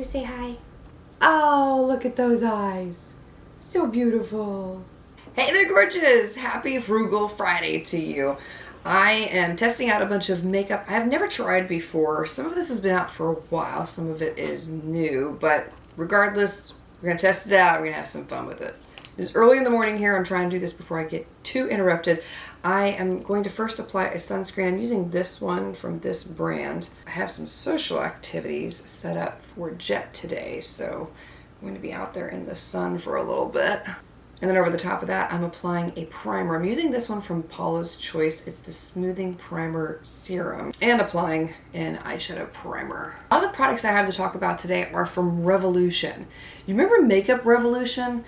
to say hi? Oh, look at those eyes. So beautiful. Hey there, gorgeous. Happy Frugal Friday to you. I am testing out a bunch of makeup I have never tried before. Some of this has been out for a while. Some of it is new, but regardless, we're going to test it out. We're going to have some fun with it. It's early in the morning here. I'm trying to do this before I get too interrupted. I am going to first apply a sunscreen. I'm using this one from this brand. I have some social activities set up for Jet today, so I'm going to be out there in the sun for a little bit. And then over the top of that, I'm applying a primer. I'm using this one from Paula's Choice. It's the Smoothing Primer Serum. And applying an eyeshadow primer. A lot of the products I have to talk about today are from Revolution. You remember Makeup Revolution?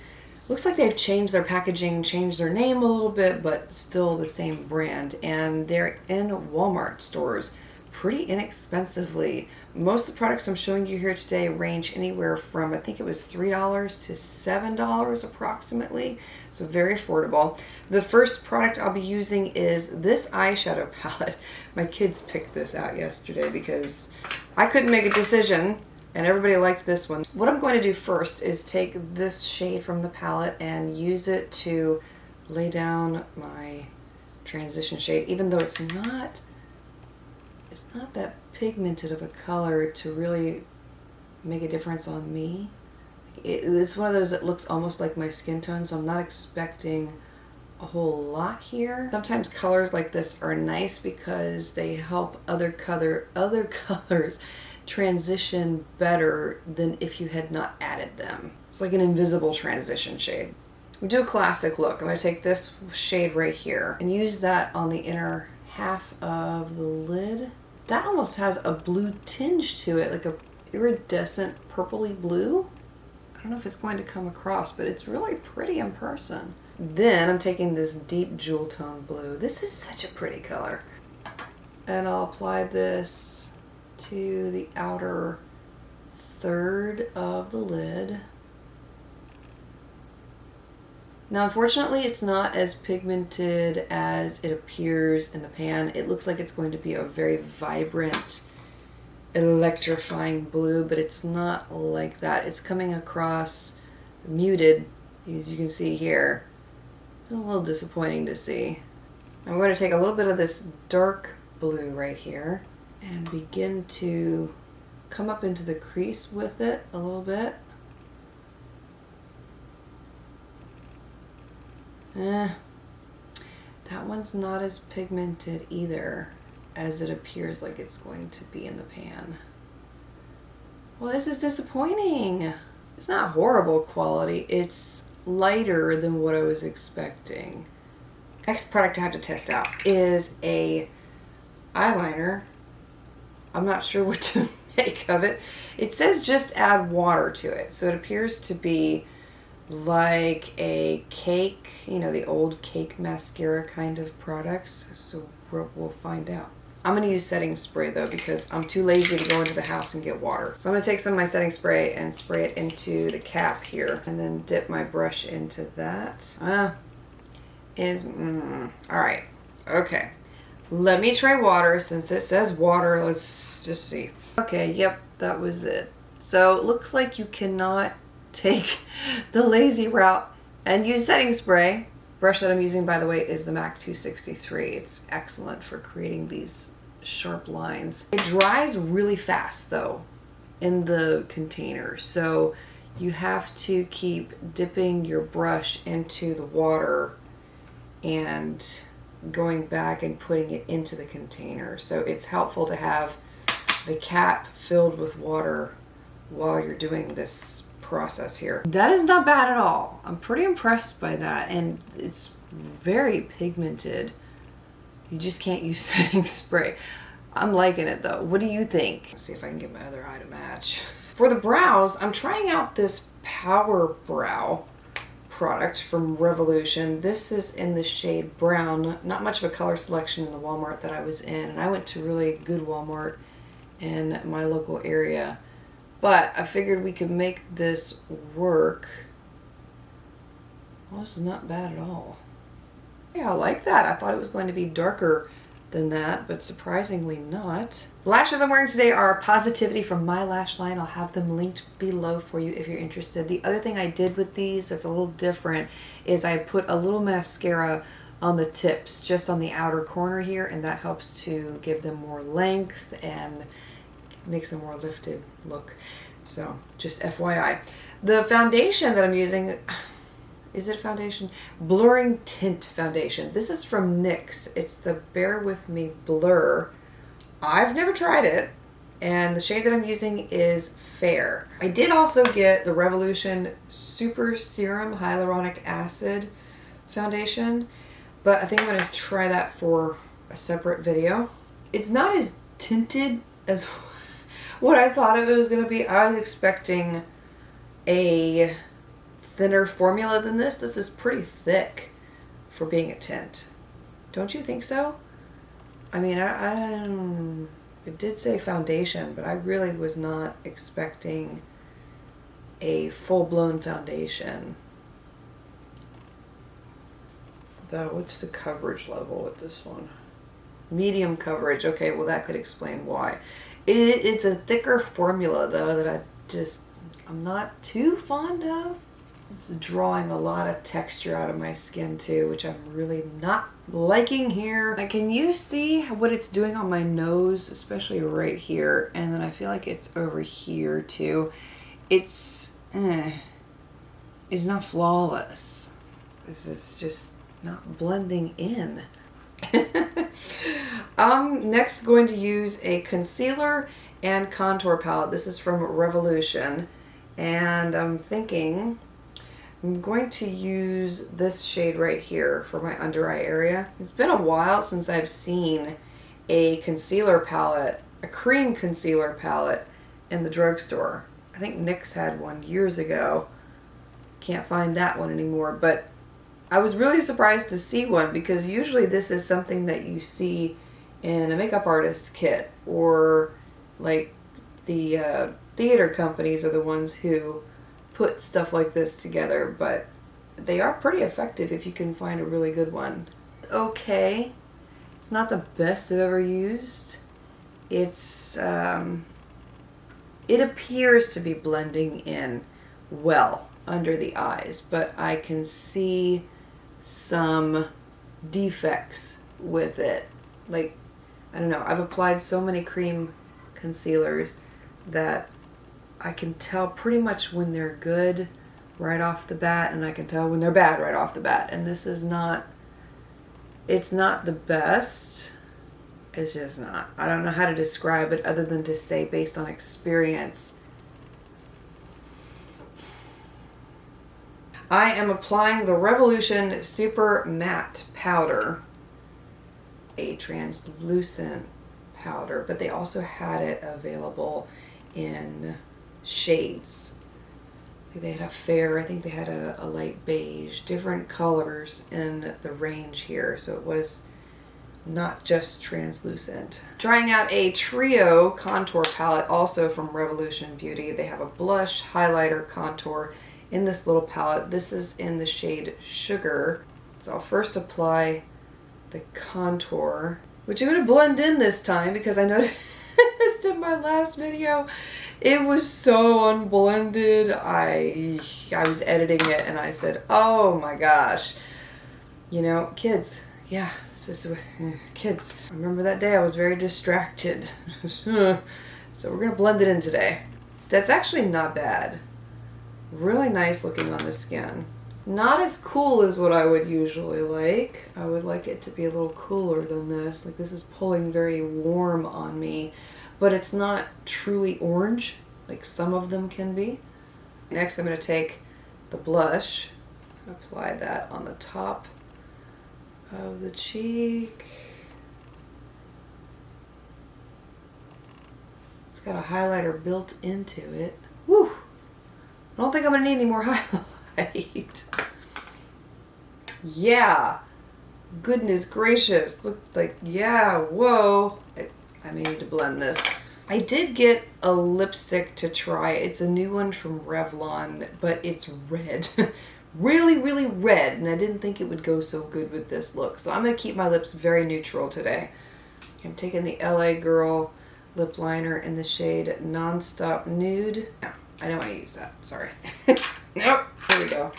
Looks like they've changed their packaging, changed their name a little bit, but still the same brand. And they're in Walmart stores pretty inexpensively. Most of the products I'm showing you here today range anywhere from, I think it was $3 to $7 approximately. So very affordable. The first product I'll be using is this eyeshadow palette. My kids picked this out yesterday because I couldn't make a decision. And everybody liked this one. What I'm going to do first is take this shade from the palette and use it to lay down my transition shade, even though it's not that pigmented of a color to really make a difference on me. It's one of those that looks almost like my skin tone, so I'm not expecting a whole lot here. Sometimes colors like this are nice because they help other colors transition better than if you had not added them. It's like an invisible transition shade. We do a classic look. I'm going to take this shade right here and use that on the inner half of the lid. That almost has a blue tinge to it, like a iridescent purpley blue. I don't know if it's going to come across, but it's really pretty in person. Then I'm taking this deep jewel tone blue. This is such a pretty color. And I'll apply this to the outer third of the lid. Now, unfortunately, it's not as pigmented as it appears in the pan. It looks like it's going to be a very vibrant, electrifying blue, but it's not like that. It's coming across muted, as you can see here. It's a little disappointing to see. I'm going to take a little bit of this dark blue right here and begin to come up into the crease with it a little bit. That one's not as pigmented either as it appears like it's going to be in the pan. Well, this is disappointing. It's not horrible quality. It's lighter than what I was expecting. Next product I have to test out is a eyeliner. I'm not sure what to make of it. It says just add water to it. So it appears to be like a cake, you know, the old cake mascara kind of products. So we'll find out. I'm going to use setting spray though because I'm too lazy to go into the house and get water. So I'm going to take some of my setting spray and spray it into the cap here and then dip my brush into that. All right. Okay. Let me try water since it says water. Let's just see. Okay, yep, that was it. So it looks like you cannot take the lazy route and use setting spray. Brush that I'm using, by the way, is the MAC 263. It's excellent for creating these sharp lines. It dries really fast though in the container, so you have to keep dipping your brush into the water and going back and putting it into the container. So it's helpful to have the cap filled with water while you're doing this process here. That is not bad at all. I'm pretty impressed by that, and it's very pigmented. You just can't use setting spray. I'm liking it though. What do you think? Let's see if I can get my other eye to match. For the brows, I'm trying out this Power Brow product from Revolution. This is in the shade brown. Not much of a color selection in the Walmart that I was in, and I went to really good Walmart in my local area, but I figured we could make this work. Well, this is not bad at all. Yeah, I like that. I thought it was going to be darker than that, but surprisingly not. The lashes I'm wearing today are Positivity from my lash line. I'll have them linked below for you if you're interested. The other thing I did with these that's a little different is I put a little mascara on the tips, just on the outer corner here, and that helps to give them more length and makes a more lifted look. So just FYI. The foundation that I'm using, is it foundation? Blurring Tint Foundation. This is from NYX. It's the Bear With Me Blur. I've never tried it, and the shade that I'm using is Fair. I did also get the Revolution Super Serum Hyaluronic Acid Foundation, but I think I'm going to try that for a separate video. It's not as tinted as what I thought it was going to be. I was expecting a thinner formula than this. This is pretty thick for being a tint. Don't you think so? I mean, it did say foundation, but I really was not expecting a full-blown foundation. What's the coverage level with this one? Medium coverage. Okay, well that could explain why. It's a thicker formula though that I'm not too fond of. It's drawing a lot of texture out of my skin too, which I'm really not liking here. Can you see what it's doing on my nose, especially right here? And then I feel like it's over here too. It's not flawless. This is just not blending in. I'm next going to use a concealer and contour palette. This is from Revolution, and I'm thinking I'm going to use this shade right here for my under eye area. It's been a while since I've seen a concealer palette, a cream concealer palette in the drugstore. I think NYX had one years ago. Can't find that one anymore, but I was really surprised to see one because usually this is something that you see in a makeup artist kit, or like the theater companies are the ones who put stuff like this together, but they are pretty effective if you can find a really good one. It's okay. It's not the best I've ever used. It's it appears to be blending in well under the eyes, but I can see some defects with it. Like, I don't know, I've applied so many cream concealers that I can tell pretty much when they're good right off the bat, and I can tell when they're bad right off the bat. And this is not, it's not the best. It's just not. I don't know how to describe it other than to say based on experience. I am applying the Revolution Super Matte Powder, a translucent powder, but they also had it available in shades. They had a fair, I think they had a light beige, different colors in the range here, so it was not just translucent. Trying out a trio contour palette also from Revolution Beauty. They have a blush, highlighter, contour in this little palette. This is in the shade Sugar. So I'll first apply the contour, which I'm going to blend in this time because I noticed in my last video it was so unblended. I was editing it and I said, oh my gosh, you know, kids. Yeah, this is kids. I remember that day I was very distracted. So we're gonna blend it in today. That's actually not bad. Really nice looking on the skin. Not as cool as what I would usually like. I would like it to be a little cooler than this. Like, this is pulling very warm on me, but it's not truly orange like some of them can be. Next I'm gonna take the blush, apply that on the top of the cheek. It's got a highlighter built into it. Woo! I don't think I'm gonna need any more highlight. Yeah! Goodness gracious. Looked like, yeah, whoa. I may need to blend this. I did get a lipstick to try. It's a new one from Revlon, but it's red. Really, really red, and I didn't think it would go so good with this look. So I'm going to keep my lips very neutral today. I'm taking the LA Girl lip liner in the shade Nonstop Nude. No, I don't want to use that. Sorry. Nope. Here we go.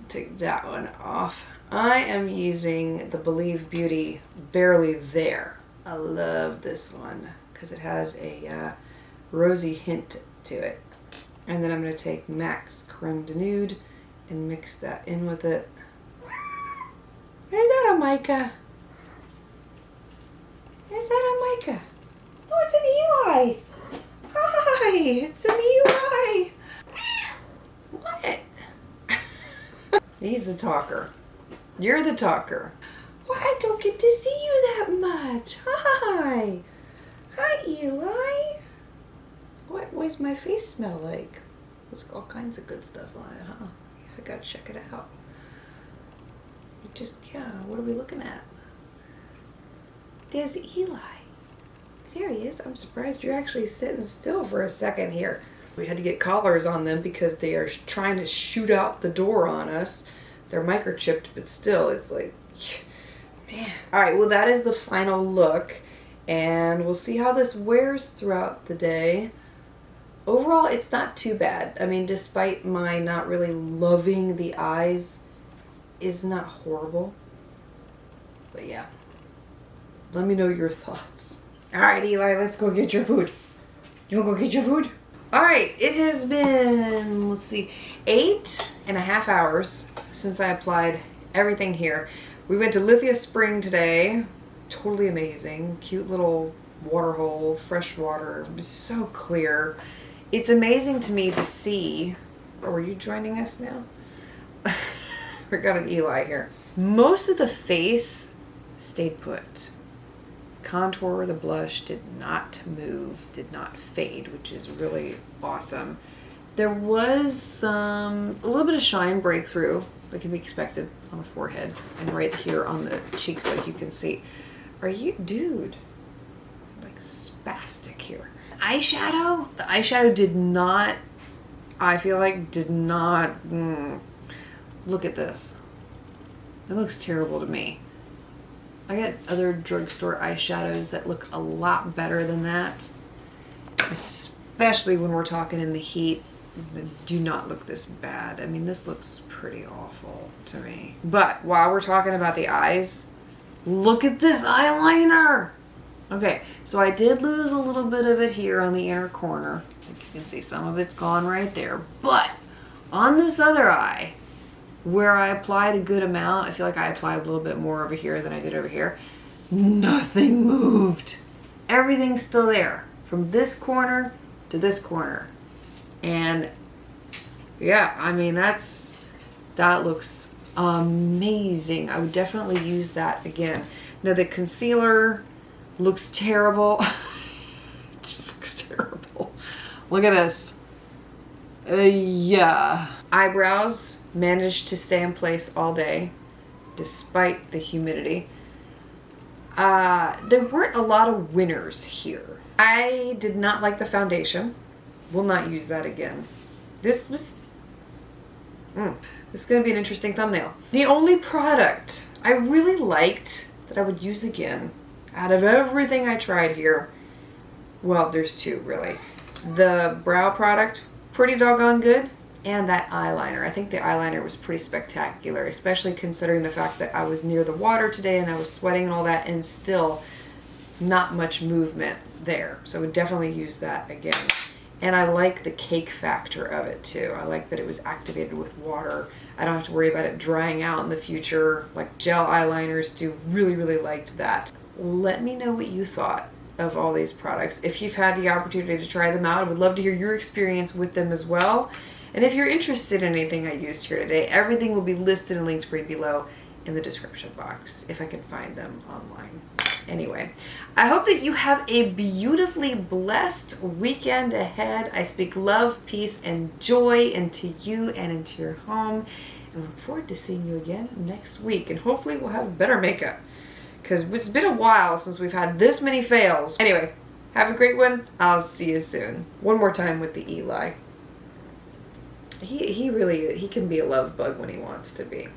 Take that one off. I am using the Blvd Barely There. I love this one because it has a rosy hint to it. And then I'm going to take MAC's Creme de Nude and mix that in with it. Is that a mica? Is that a mica? Oh, it's an Eli. Hi, it's an Eli. What? He's the talker. You're the talker. Well, I don't get to see you that much. Hi. Hi, Eli. What does my face smell like? There's all kinds of good stuff on it, huh? Yeah, I gotta check it out. Yeah, what are we looking at? There's Eli. There he is. I'm surprised you're actually sitting still for a second here. We had to get collars on them because they are trying to shoot out the door on us. They're microchipped, but still, it's like, man. All right, well, that is the final look, and we'll see how this wears throughout the day. Overall, it's not too bad. I mean, despite my not really loving the eyes, is not horrible. But yeah, let me know your thoughts. All right, Eli, let's go get your food. You want to go get your food? All right, it has been, let's see, 8.5 hours since I applied everything here. We went to Lithia Spring today. Totally amazing. Cute little water hole, fresh water. It was so clear. It's amazing to me to see. Oh, are you joining us now? We got an Eli here. Most of the face stayed put. Contour, the blush did not move, did not fade, which is really awesome. There was a little bit of shine breakthrough that can be expected on the forehead and right here on the cheeks, like you can see. Are you, dude, like spastic here. Eyeshadow, the eyeshadow did not, I feel like did not, look at this. It looks terrible to me. I got other drugstore eyeshadows that look a lot better than that. Especially when we're talking in the heat. They do not look this bad. I mean, this looks pretty awful to me. But while we're talking about the eyes, look at this eyeliner. Okay, so I did lose a little bit of it here on the inner corner. You can see some of it's gone right there. But on this other eye, where I applied a good amount, I feel like I applied a little bit more over here than I did over here. Nothing moved. Everything's still there. From this corner to this corner. And yeah, I mean, that looks amazing. I would definitely use that again. Now the concealer looks terrible. It just looks terrible. Look at this. Yeah. Eyebrows managed to stay in place all day despite the humidity. There weren't a lot of winners here. I did not like the foundation. Will not use that again. This was this is going to be an interesting thumbnail. The only product I really liked that I would use again out of everything I tried here, well, there's two really. The brow product, pretty doggone good. And that eyeliner. I think the eyeliner was pretty spectacular, especially considering the fact that I was near the water today and I was sweating and all that, and still not much movement there. So I would definitely use that again. And I like the cake factor of it too. I like that it was activated with water. I don't have to worry about it drying out in the future like gel eyeliners do. Really, really liked that. Let me know what you thought of all these products. If you've had the opportunity to try them out, I would love to hear your experience with them as well. And if you're interested in anything I used here today, everything will be listed and linked for you below in the description box, if I can find them online. Anyway, I hope that you have a beautifully blessed weekend ahead. I speak love, peace, and joy into you and into your home. And look forward to seeing you again next week. And hopefully we'll have better makeup, because it's been a while since we've had this many fails. Anyway, have a great one. I'll see you soon. One more time with the Eli. He can be a love bug when he wants to be.